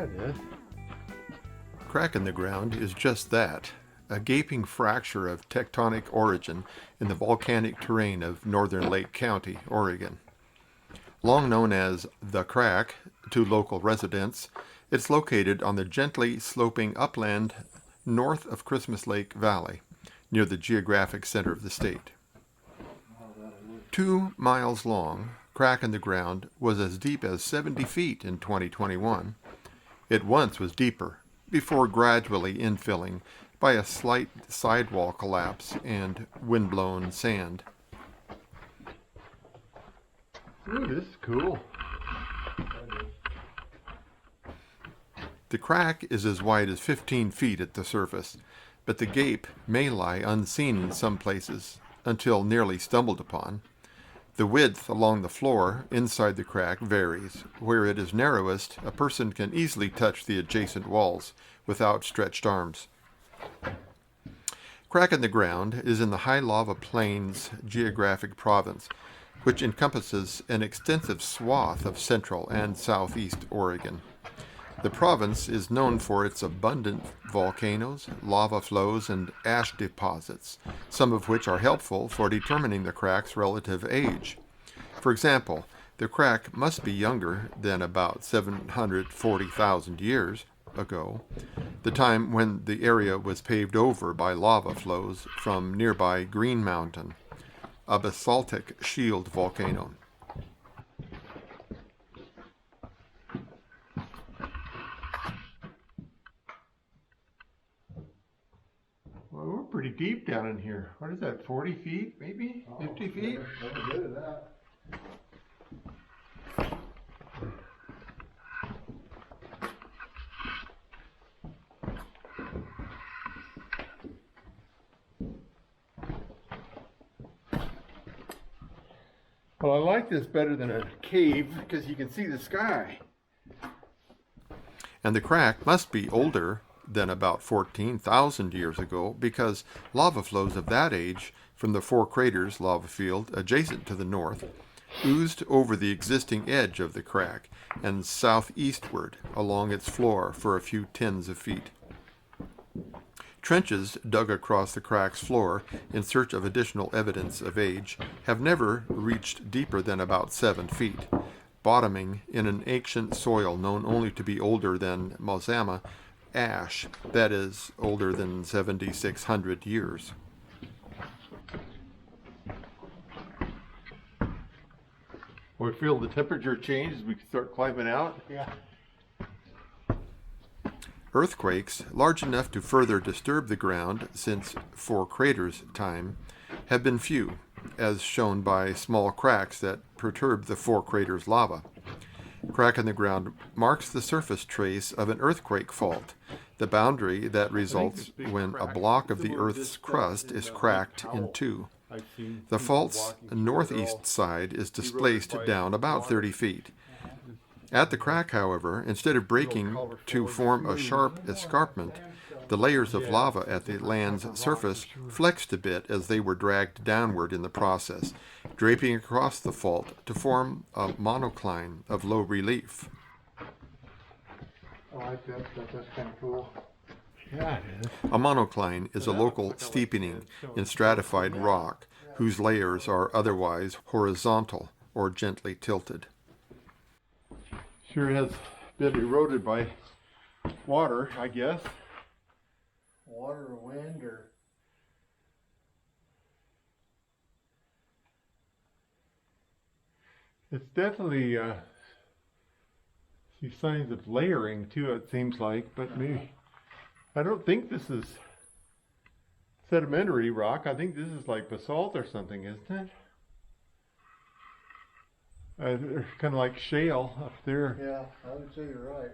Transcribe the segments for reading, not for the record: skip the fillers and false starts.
it is. Crack in the ground is just that, a gaping fracture of tectonic origin in the volcanic terrain of northern Lake County, Oregon. Long known as the Crack to local residents, it's located on the gently sloping upland north of Christmas Lake Valley, near the geographic center of the state. 2 miles long, Crack in the ground was as deep as 70 feet in 2021. It once was deeper, before gradually infilling by a slight sidewall collapse and windblown sand. Ooh, this is cool. The crack is as wide as 15 feet at the surface, but the gape may lie unseen in some places until nearly stumbled upon. The width along the floor inside the crack varies. Where it is narrowest, a person can easily touch the adjacent walls with outstretched arms. Crack in the ground is in the High Lava Plains geographic province, which encompasses an extensive swath of central and southeast Oregon. The province is known for its abundant volcanoes, lava flows, and ash deposits, some of which are helpful for determining the crack's relative age. For example, the crack must be younger than about 740,000 years ago, the time when the area was paved over by lava flows from nearby Green Mountain, a basaltic shield volcano. Well, we're pretty deep down in here. What is that, 40 feet, maybe? 50 feet? Never good at that. Well, I like this better than a cave because you can see the sky. And the crack must be older than about 14,000 years ago because lava flows of that age from the Four Craters lava field adjacent to the north oozed over the existing edge of the crack and southeastward along its floor for a few tens of feet. Trenches dug across the crack's floor in search of additional evidence of age have never reached deeper than about 7 feet, bottoming in an ancient soil known only to be older than Mosama ash, that is, older than 7,600 years. We feel the temperature change as we start climbing out. Yeah. Earthquakes, large enough to further disturb the ground since Four Craters time, have been few, as shown by small cracks that perturb the Four Craters lava. Crack in the ground marks the surface trace of an earthquake fault, the boundary that results when a block of the Earth's crust is cracked in two. The fault's northeast side is displaced down about 30 feet. At the crack, however, instead of breaking to form a sharp escarpment, the layers of lava at the land's surface flexed a bit as they were dragged downward in the process, draping across the fault to form a monocline of low relief. I like that stuff. That's kind of cool. Yeah, it is. A monocline is a local steepening in stratified rock whose layers are otherwise horizontal or gently tilted. Sure has been eroded by water, I guess. Water or wind or... It's definitely see signs of layering too, it seems like, but maybe I don't think this is sedimentary rock. I think this is like basalt or something, isn't it? They're kind of like shale up there. Yeah, I would say you're right.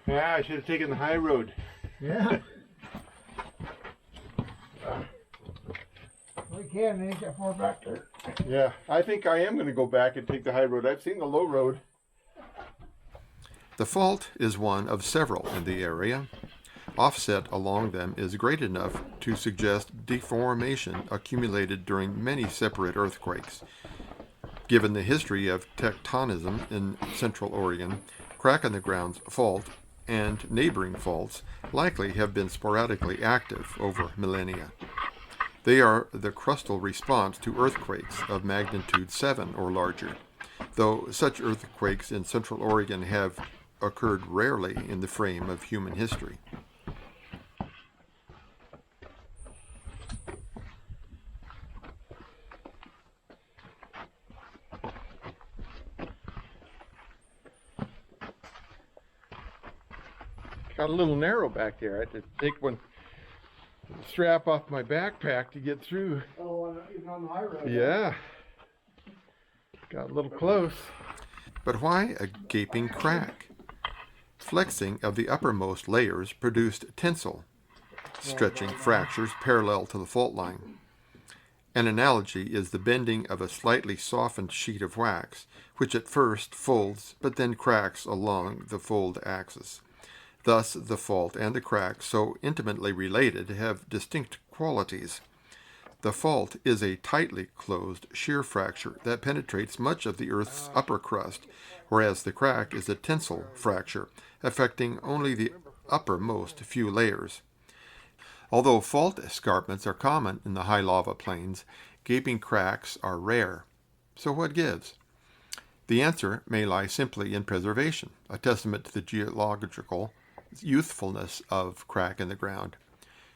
Yeah, I should have taken the high road. Yeah. We can, ain't that far back there. Yeah, I think I am going to go back and take the high road. I've seen the low road. The fault is one of several in the area. Offset along them is great enough to suggest deformation accumulated during many separate earthquakes. Given the history of tectonism in Central Oregon, Crack in the Ground's fault and neighboring faults likely have been sporadically active over millennia. They are the crustal response to earthquakes of magnitude 7 or larger, though such earthquakes in Central Oregon have occurred rarely in the frame of human history. Got a little narrow back there. I had to take one strap off my backpack to get through. Oh, even on the high road. Yeah. Got a little close. But why a gaping crack? Flexing of the uppermost layers produced tensile, stretching fractures parallel to the fault line. An analogy is the bending of a slightly softened sheet of wax, which at first folds but then cracks along the fold axis. Thus, the fault and the crack, so intimately related, have distinct qualities. The fault is a tightly closed shear fracture that penetrates much of the Earth's upper crust, whereas the crack is a tensile fracture, affecting only the uppermost few layers. Although fault escarpments are common in the high lava plains, gaping cracks are rare. So what gives? The answer may lie simply in preservation, a testament to the geological youthfulness of Crack in the Ground.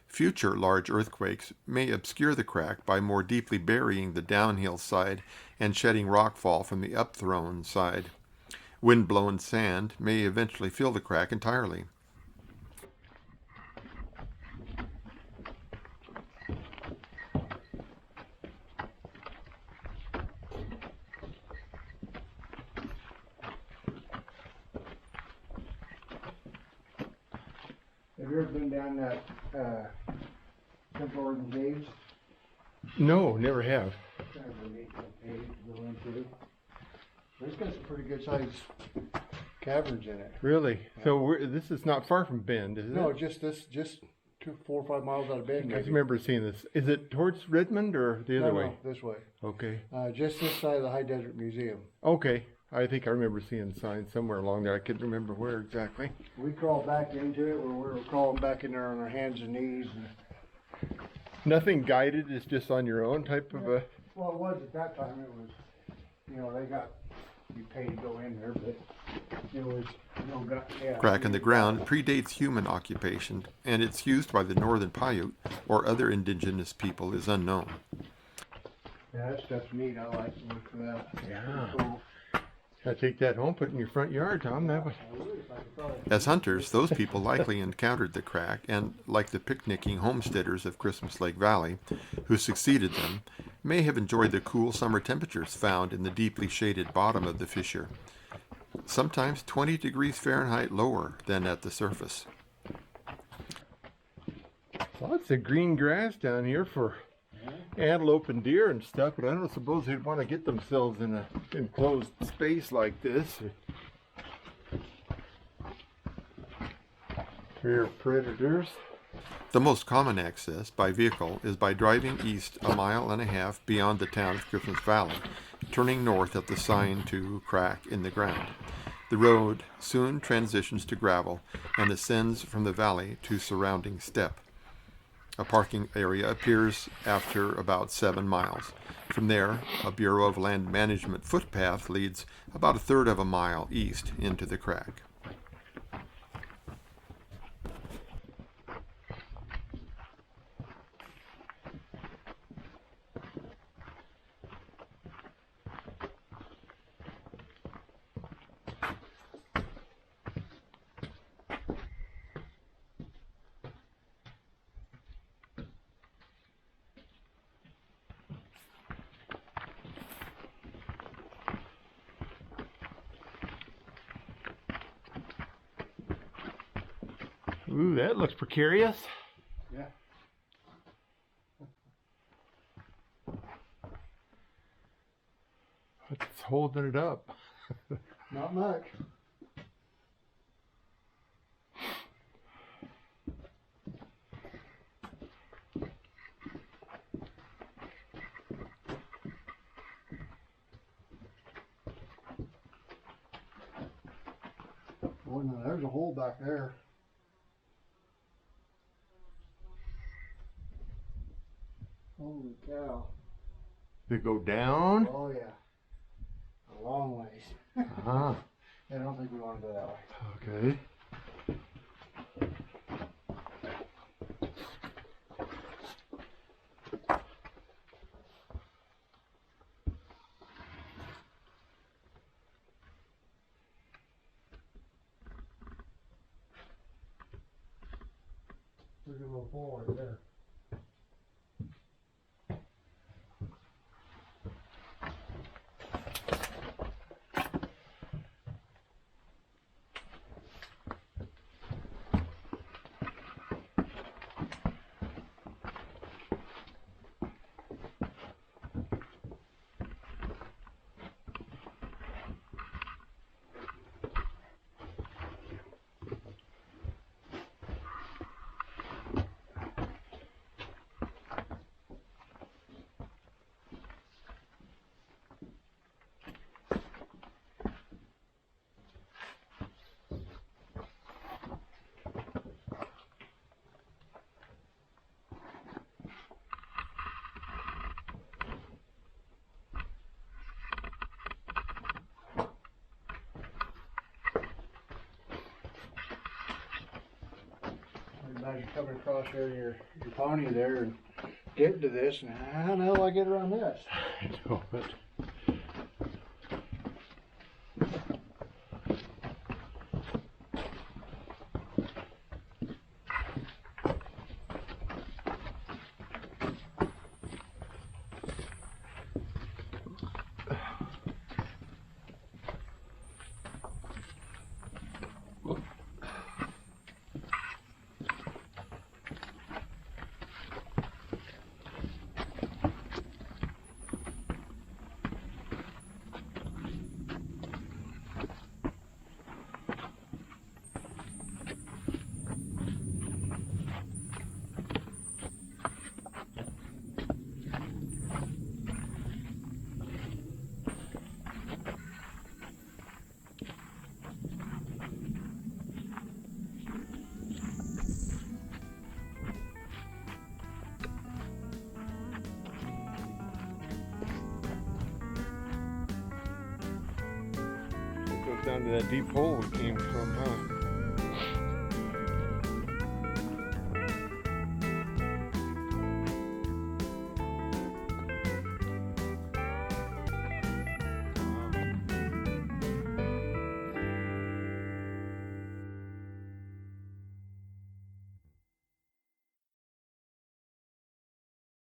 Future large earthquakes may obscure the crack by more deeply burying the downhill side and shedding rockfall from the upthrown side. Wind-blown sand may eventually fill the crack entirely. Have you ever been down that Central Oregon caves? No, never have. Kind of a neat little cave to go into. It's got some pretty good sized caverns in it. Really? So this is not far from Bend, is it? No, just 4 or 5 miles out of Bend. I Maybe. remember seeing this. Is it towards Redmond or the other way? No, this way. Okay. Just this side of the High Desert Museum. Okay. I think I remember seeing signs somewhere along there. I couldn't remember where exactly. We crawled back into it where we were crawling back in there on our hands and knees. And, Nothing guided, it's just on your own type of a... well, it was at that time. It was, you paid to go in there, but it was Crack in the Ground predates human occupation, and its use by the Northern Paiute or other indigenous people is unknown. Yeah, that stuff's neat. I like to look for that. Yeah. Cool. Gotta take that home, put it in your front yard, Tom. That was... As hunters, those people likely encountered the crack, and like the picnicking homesteaders of Christmas Lake Valley, who succeeded them, may have enjoyed the cool summer temperatures found in the deeply shaded bottom of the fissure, sometimes 20 degrees Fahrenheit lower than at the surface. Lots of green grass down here for antelope and deer and stuff, but I don't suppose they'd want to get themselves in an enclosed space like this. For predators. The most common access by vehicle is by driving east a mile and a half beyond the town of Griffin's Valley, turning north at the sign to Crack in the Ground. The road soon transitions to gravel and ascends from the valley to surrounding steppe. A parking area appears after about 7 miles. From there, a Bureau of Land Management footpath leads about 1/3 of a mile east into the crack. Ooh, that looks precarious. Yeah. What's holding it up? Not much. Oh no, there's a hole back there. Holy cow. Did it go down? Oh yeah. A long ways. Uh-huh. I don't think we want to go that way. Okay. There's a little hole right there. Imagine coming across there, your pony there, and getting to this, and how the hell do I get around this? I know it. It goes down to that deep hole we came from, huh?